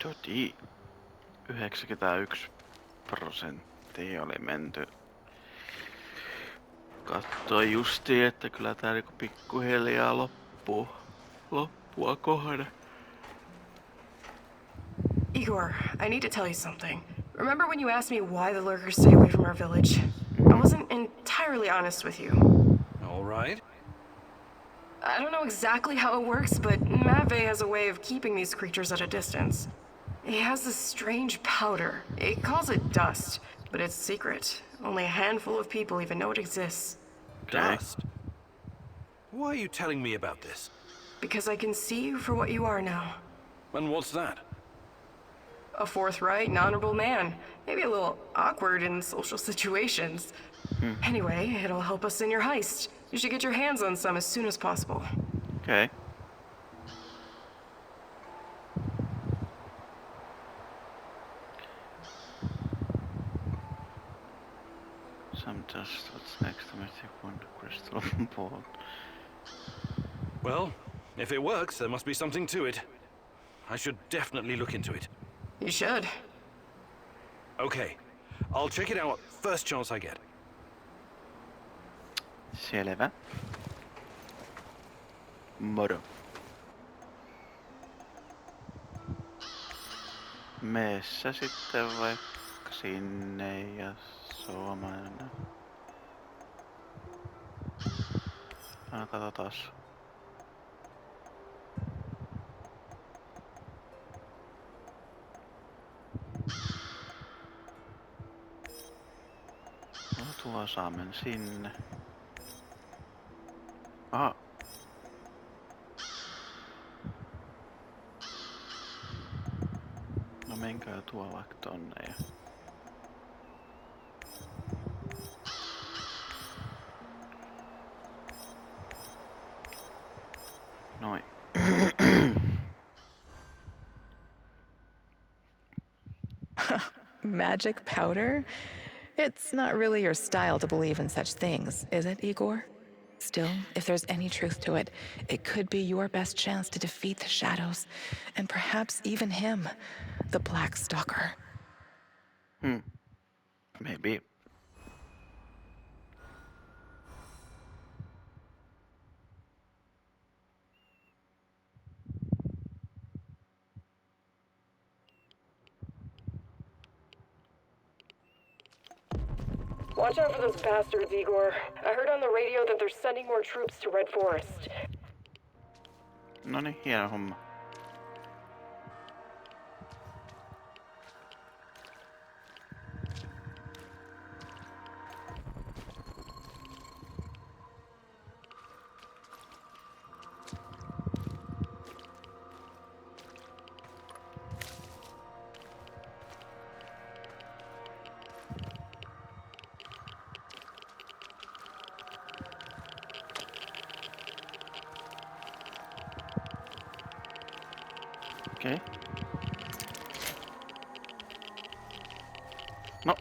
Jodi, 91% oli menty. Katsoin justiin, että kyllä tää niinku pikkuhiljaa loppua kohde. Igor, I need to tell you something. Remember when you asked me why the lurkers stay away from our village? I wasn't entirely honest with you. All right. I don't know exactly how it works, but Matvey has a way of keeping these creatures at a distance. He has this strange powder. He calls it dust, but it's secret. Only a handful of people even know it exists. Dust? Why are you telling me about this? Because I can see you for what you are now. And what's that? A forthright and honorable man. Maybe a little awkward in social situations. Anyway, it'll help us in your heist. You should get your hands on some as soon as possible. Okay. Some dust. What's next? The mythic one, crystal ball. Well, if it works, there must be something to it. I should definitely look into it. You should. Okay, I'll check it out first chance I get. Selvä. Moro. Mene sä sitten vaikka sinne ja suomalainen. Katsotaas. No tuo saamen sinne. Aha. No menkää tuo vaikka tonne ja... Noin. Magic powder? It's not really your style to believe in such things, is it, Igor? Still, if there's any truth to it, it could be your best chance to defeat the shadows, and perhaps even him, the Black Stalker. Maybe. Watch out for those bastards, Igor. I heard on the radio that they're sending more troops to Red Forest. Noniin, hieno homma. Okei. No.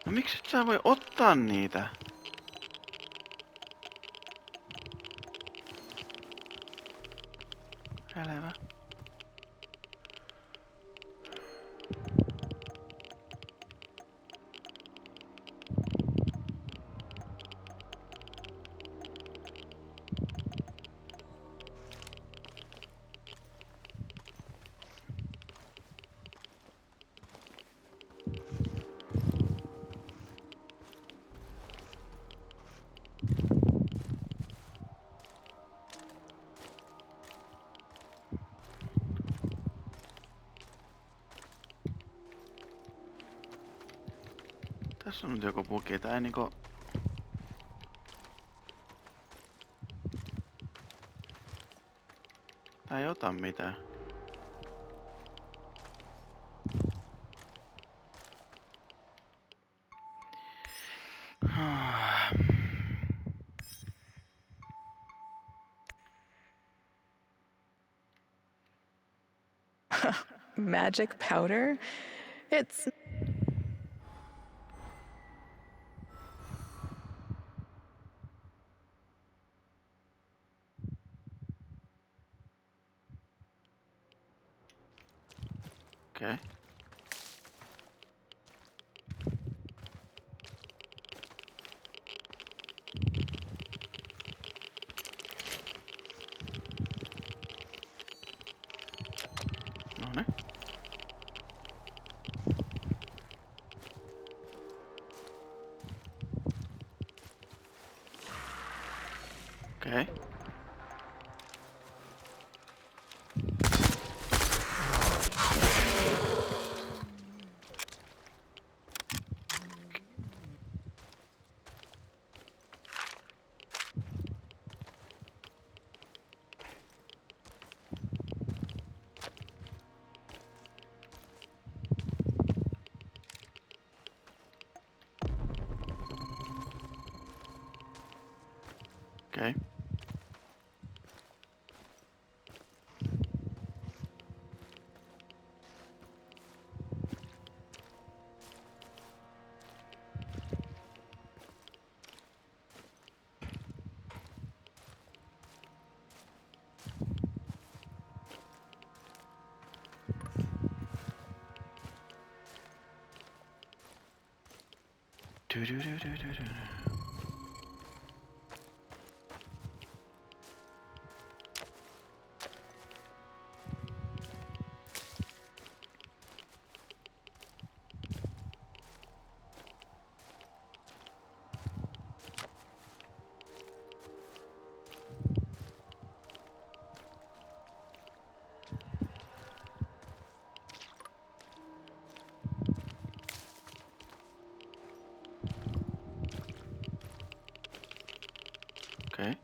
No miksi et sä voi ottaa niitä? Selvä. Tässä on nyt joku bugi, tää ei niinku... Tää ei ota mitään. magic powder? It's... Okay. No niin. Okei. Okei. Du-du-du-du-du-du. Okei.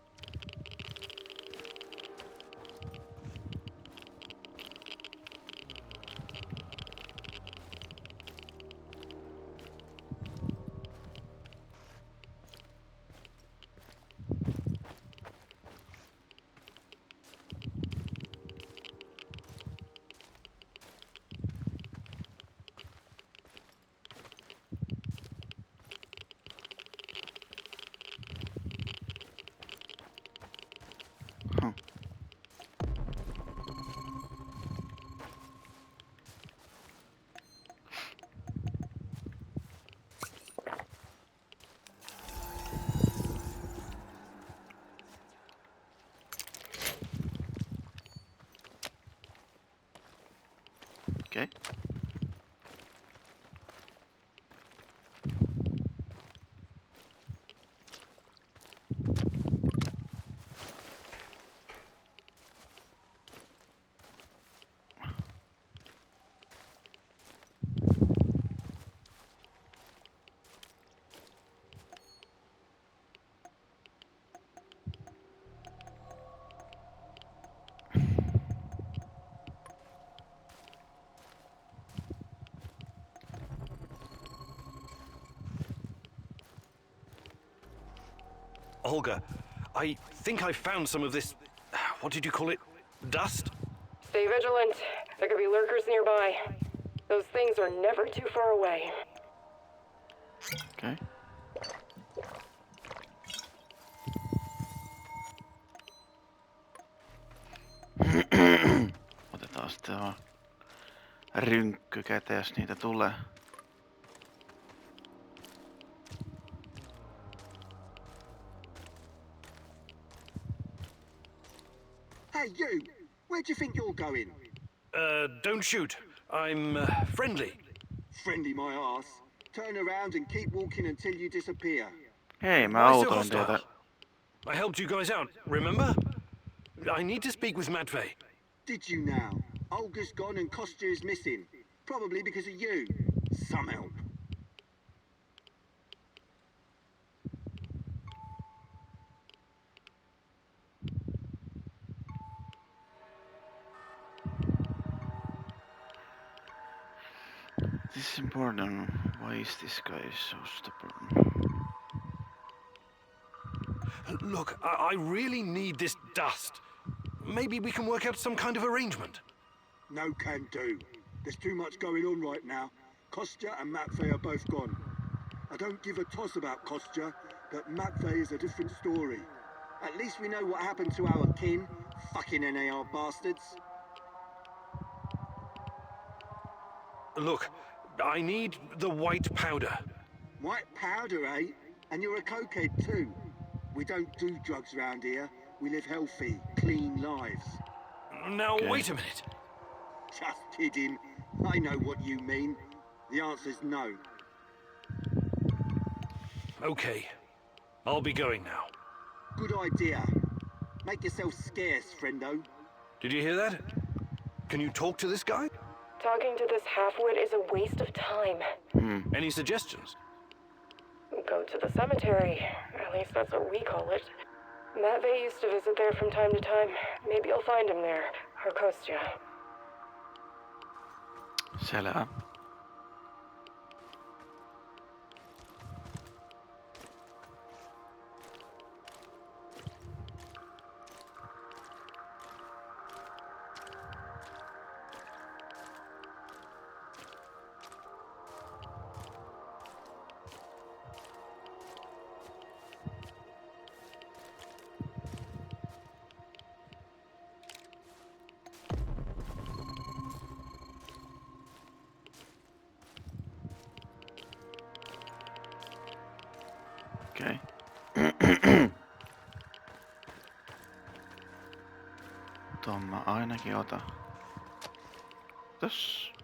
Huh. Okei. Olga, I think I found some of this... What did you call it? Dust? Stay vigilant. There could be lurkers nearby. Those things are never too far away. Okei. Otetaan sitten vaan rynkky käteen, jos niitä tulee. Hey, you! Where do you think you're going? Don't shoot. I'm, friendly. Friendly my ass. Turn around and keep walking until you disappear. Hei, mä Why so autoin hostile? teitä. I helped you guys out, remember? I need to speak with Matvey. Did you now? Olga's gone and Kostya is missing. Probably because of you. Some help. This is important. Why is this guy so stubborn? Look, I really need this dust. Maybe we can work out some kind of arrangement. No can do. There's too much going on right now. Kostya and Matvey are both gone. I don't give a toss about Kostya, but Matvey is a different story. At least we know what happened to our kin. Fucking NAR bastards. Look, I need the white powder. White powder, eh? And you're a cokehead too. We don't do drugs around here. We live healthy, clean lives. Now, Okay. wait a minute. Just kidding. I know what you mean. The answer's no. Okay, I'll be going now. Good idea. Make yourself scarce, friendo. Did you hear that? Can you talk to this guy? Talking to this halfwit is a waste of time. Any suggestions? Go to the cemetery. At least that's what we call it. Matvey used to visit there from time to time. Maybe you'll find him there. Or Kostya. Selvä. Okei. Tuon mä ainakin otan. Tossa.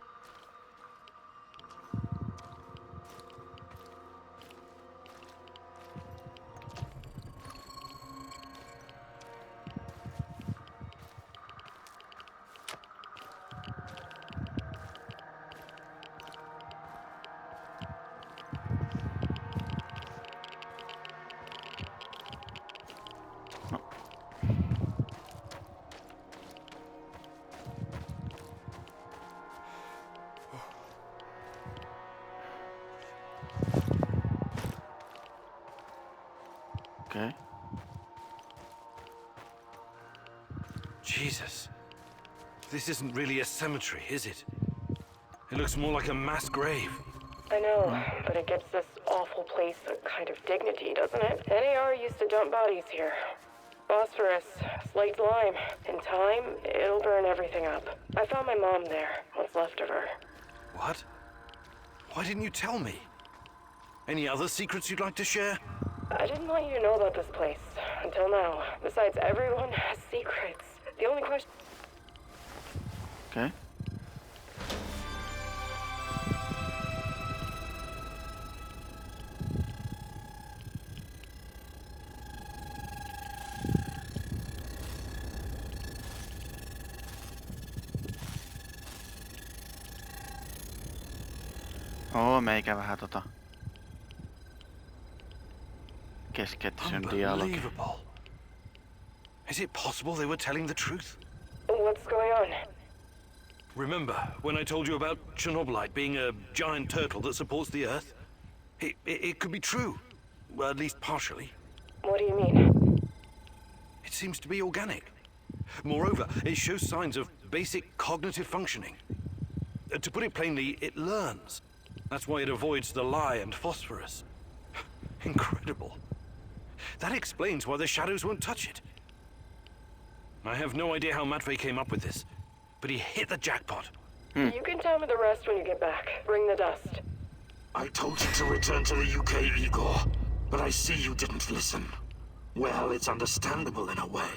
Okay. Jesus. This isn't really a cemetery, is it? It looks more like a mass grave. I know, but it gives this awful place a kind of dignity, doesn't it? NAR used to dump bodies here. Phosphorus, slaked lime. In time, it'll burn everything up. I found my mom there, what's left of her. What? Why didn't you tell me? Any other secrets you'd like to share? I didn't want you to know about this place until now. Besides, everyone has secrets. The only question... Okay. Meikä vähän keskeytyn dialogi. Unbelievable. Is it possible they were telling the truth? What's going on? Remember when I told you about Chernobylite being a giant turtle that supports the Earth? It could be true. Well, at least partially. What do you mean? It seems to be organic. Moreover, it shows signs of basic cognitive functioning. To put it plainly, it learns. That's why it avoids the lye and phosphorus. Incredible. That explains why the shadows won't touch it. I have no idea how Matvey came up with this, but he hit the jackpot. You can tell me the rest when you get back. Bring the dust. I told you to return to the UK, Igor, but I see you didn't listen. Well, it's understandable in a way.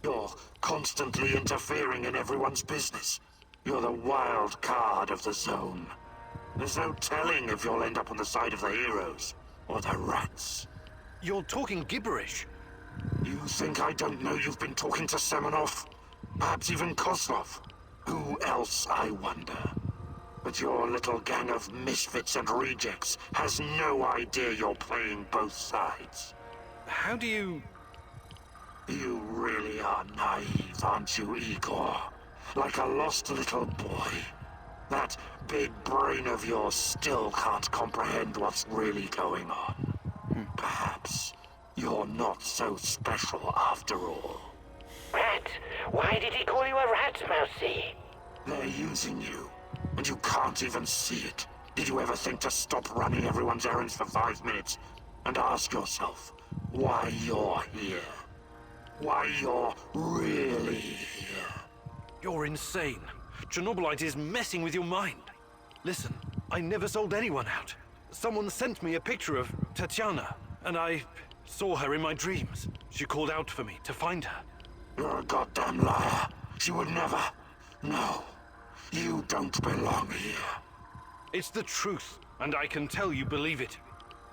You're constantly interfering in everyone's business. You're the wild card of the zone. There's no telling if you'll end up on the side of the heroes or the rats. You're talking gibberish. You think I don't know you've been talking to Semenov? Perhaps even Kozlov? Who else, I wonder? But your little gang of misfits and rejects has no idea you're playing both sides. How do you... You really are naive, aren't you, Igor? Like a lost little boy. That big brain of yours still can't comprehend what's really going on. Perhaps you're not so special after all. Rat? Why did he call you a rat, Mousy? They're using you. and you can't even see it. Did you ever think to stop running everyone's errands for 5 minutes and ask yourself why you're here? Why you're really here? You're insane. Chernobylite is messing with your mind. Listen, I never sold anyone out. Someone sent me a picture of Tatiana, and I saw her in my dreams. She called out for me to find her. You're a goddamn liar. She would never. No. You don't belong here. It's the truth, and I can tell you believe it.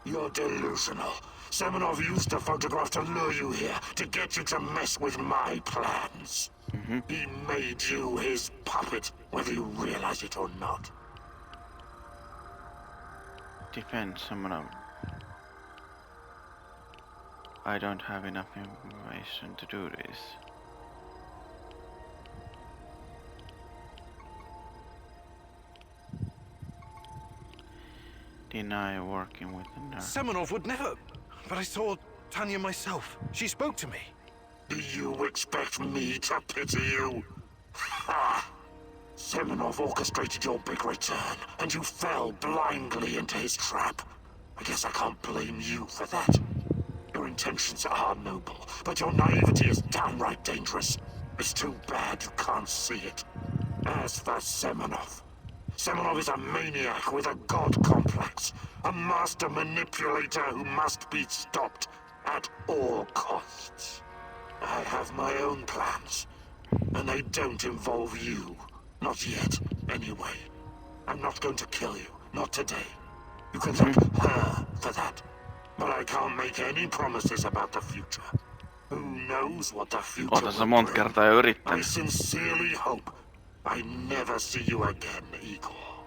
You're delusional. Semenov used the photograph to lure you here, to get you to mess with my plans. He made you his puppet, whether you realize it or not. Defend someone. I don't have enough information to do this. Deny working with the nurse. Semenov would never... But I saw Tanya myself. She spoke to me. Do you expect me to pity you? Ha! Semenov orchestrated your big return, and you fell blindly into his trap. I guess I can't blame you for that. Your intentions are noble, but your naivety is downright dangerous. It's too bad you can't see it. As for Semenov, Semenov is a maniac with a god complex, a master manipulator who must be stopped at all costs. I have my own plans, and they don't involve you. Not yet, anyway. I'm not going to kill you, not today. You can thank her for that, but I can't make any promises about the future. Who knows what the future Oota sä will monta bring. kertaa jo I yrittänyt. sincerely hope I never see you again, Igor.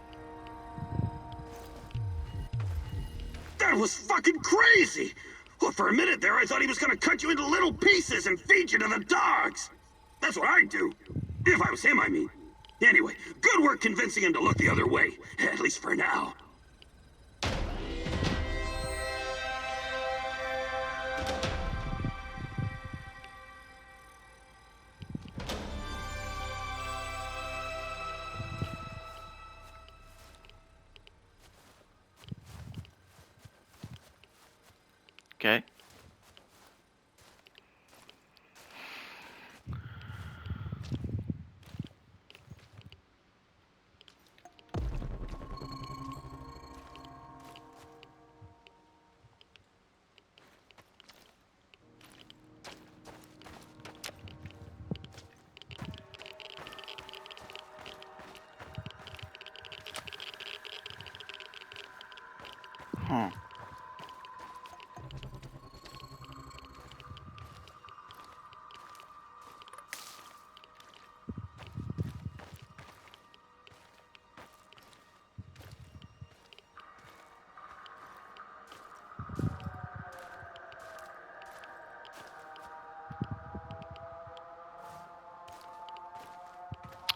That was fucking crazy! Well, for a minute there, I thought he was gonna cut you into little pieces and feed you to the dogs! That's what I'd do. If I was him, I mean. Anyway, good work convincing him to look the other way. At least for now. Okei.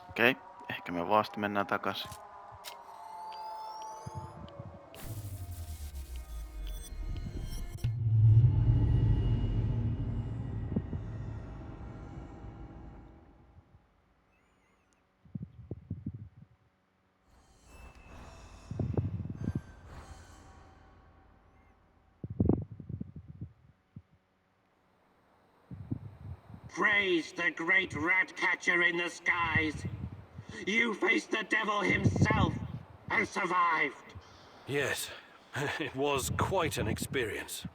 Okei. Ehkä me vasta mennään takaisin. Praise the great rat catcher in the skies. You faced the devil himself and survived. Yes, it was quite an experience.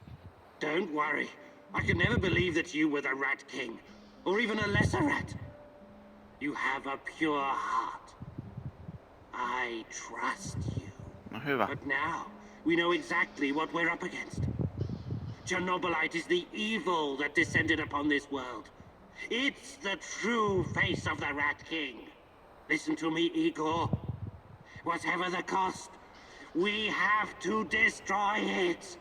Don't worry. I could never believe that you were the Rat King, or even a lesser rat. You have a pure heart. I trust you. No hyvä. But now, we know exactly what we're up against. Chernobylite is the evil that descended upon this world. It's the true face of the Rat King. Listen to me, Igor. Whatever the cost, we have to destroy it.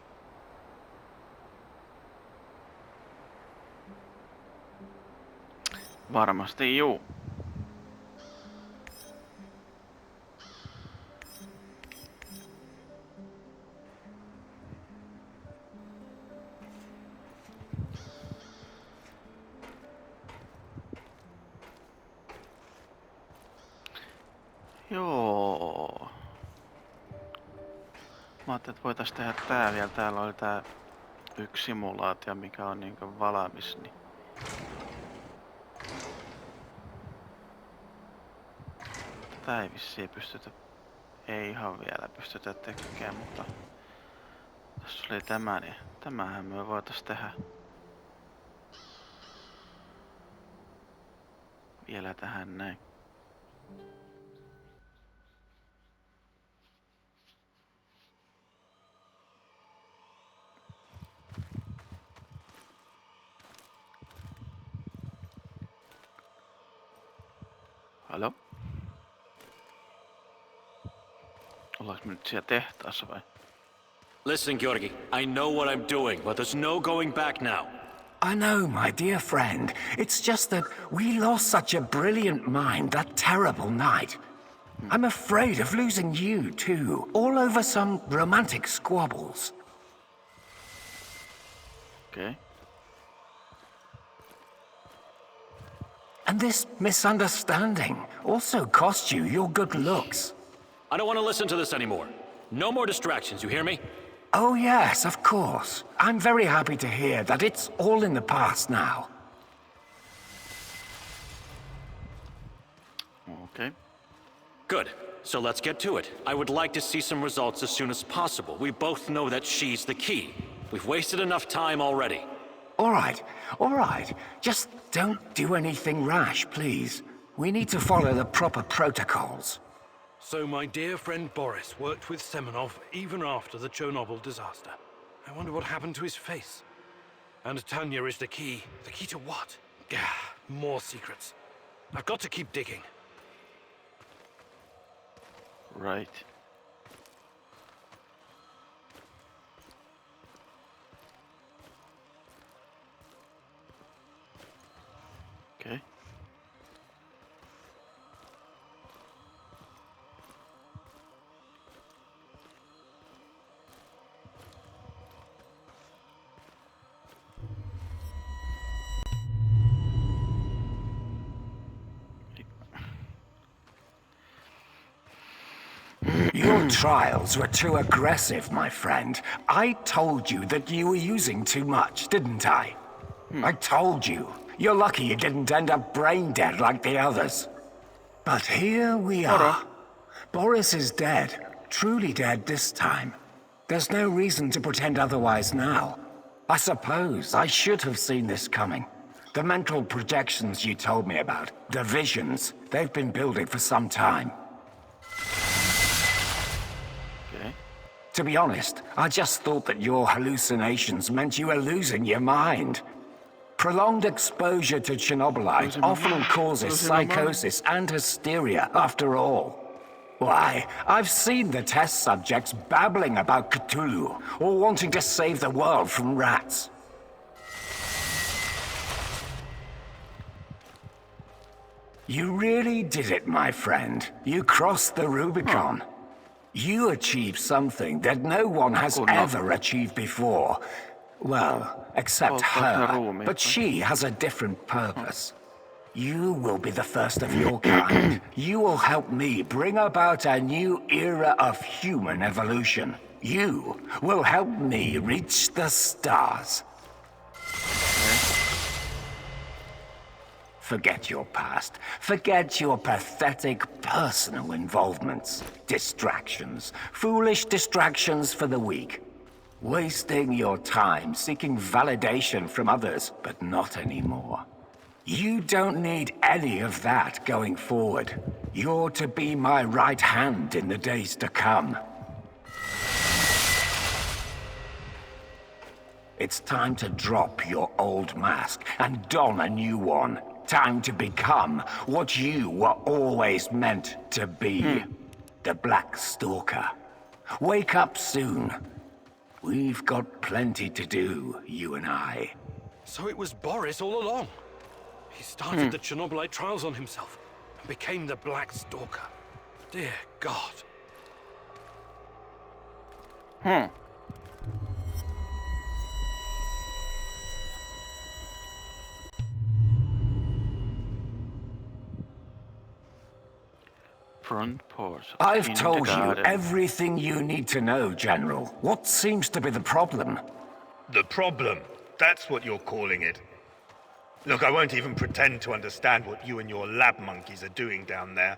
Varmasti juu. Joo. Mä ajattelin, että voitais tehdä tää vielä. Täällä oli tää yksi simulaatio, mikä on niinkö valmis, niin... Tätä ei vissiin pystytä... Ei ihan vielä pystytä tekemään, mutta... Tässä oli tämä, niin tämähän me voitais tehdä. Vielä tähän näin. Halo? Ollaanko me nyt siellä tehtaassa vai? Listen, Georgi, I know what I'm doing, but there's no going back now. I know, my dear friend. It's just that we lost such a brilliant mind that terrible night. I'm afraid of losing you, too, all over some romantic squabbles. Okay. And this misunderstanding also cost you your good looks. I don't want to listen to this anymore. No more distractions, you hear me? Oh yes, of course. I'm very happy to hear that it's all in the past now. Okay. Good. So let's get to it. I would like to see some results as soon as possible. We both know that she's the key. We've wasted enough time already. All right. Just don't do anything rash, please. We need to follow the proper protocols. So my dear friend Boris worked with Semenov even after the Chernobyl disaster. I wonder what happened to his face. And Tanya is the key. The key to what? Gah, more secrets. I've got to keep digging. Right. Okay. Your trials were too aggressive, my friend. I told you that you were using too much, didn't I? I told you. You're lucky you didn't end up brain dead like the others. But here we are. Boris is dead. Truly dead this time. There's no reason to pretend otherwise now. I suppose I should have seen this coming. The mental projections you told me about, the visions, they've been building for some time. Okay. To be honest, I just thought that your hallucinations meant you were losing your mind. Prolonged exposure to Chernobylite often causes psychosis and hysteria, after all. Why, I've seen the test subjects babbling about Cthulhu, or wanting to save the world from rats. You really did it, my friend. You crossed the Rubicon. You achieved something that no one has ever achieved before. Well, except her, but she has a different purpose. You will be the first of your kind. You will help me bring about a new era of human evolution. You will help me reach the stars. Forget your past. Forget your pathetic personal involvements. Distractions. Foolish distractions for the weak. Wasting your time seeking validation from others, but not anymore. You don't need any of that going forward. You're to be my right hand in the days to come. It's time to drop your old mask and don a new one. Time to become what you were always meant to be. The Black Stalker. Wake up soon. We've got plenty to do, you and I. So it was Boris all along. He started the Chernobylite trials on himself and became the Black Stalker. Dear God. Front porch. I've in the told you garden. everything you need to know, General. What seems to be the problem? The problem? That's what you're calling it. Look, I won't even pretend to understand what you and your lab monkeys are doing down there,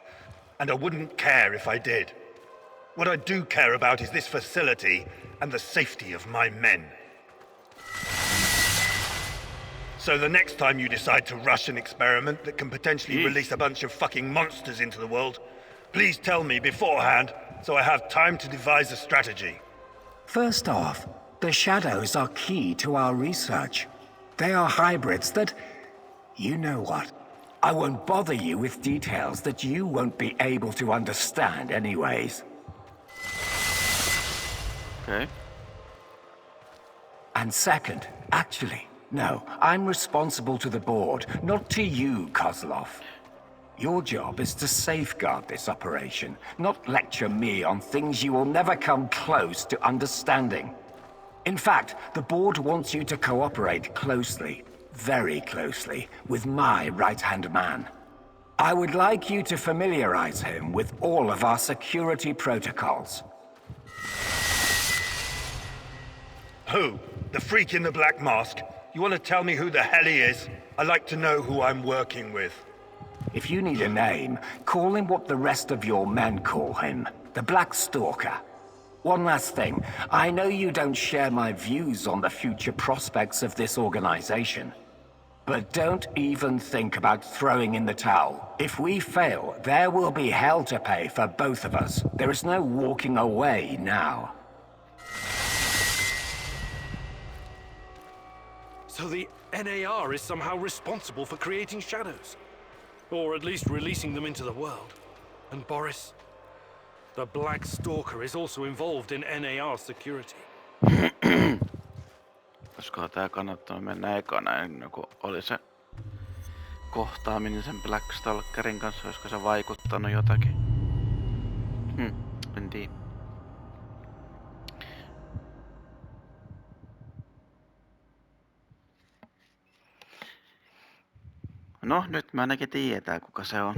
and I wouldn't care if I did. What I do care about is this facility and the safety of my men. So the next time you decide to rush an experiment that can potentially release a bunch of fucking monsters into the world, please tell me beforehand so I have time to devise a strategy. First off, the shadows are key to our research. They are hybrids that... You know what? I won't bother you with details that you won't be able to understand anyways. Okay. And second, actually, no, I'm responsible to the board, not to you, Kozlov. Your job is to safeguard this operation, not lecture me on things you will never come close to understanding. In fact, the board wants you to cooperate closely, very closely, with my right-hand man. I would like you to familiarize him with all of our security protocols. Who? The freak in the black mask? You want to tell me who the hell he is? I like to know who I'm working with. If you need a name, call him what the rest of your men call him, the Black Stalker. One last thing, I know you don't share my views on the future prospects of this organization. But don't even think about throwing in the towel. If we fail, there will be hell to pay for both of us. There is no walking away now. So the NAR is somehow responsible for creating shadows. Or at least releasing them into the world. And Boris, the Black Stalker is also involved in NAR security. Olisiko tää kannattanut mennä ekana ennen kuin oli se kohtaaminen sen Black Stalkerin kanssa? Olisiko se vaikuttanut jotakin? En tiedä. No, nyt mä ainakin tiedetään kuka se on.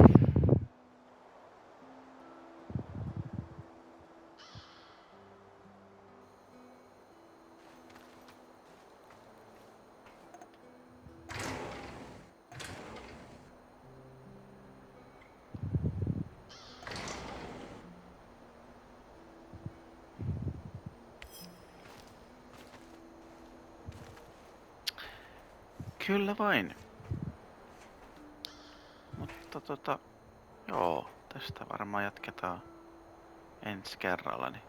Kyllä vain. Mutta joo, tästä varmaan jatketaan ensi kerralla. Niin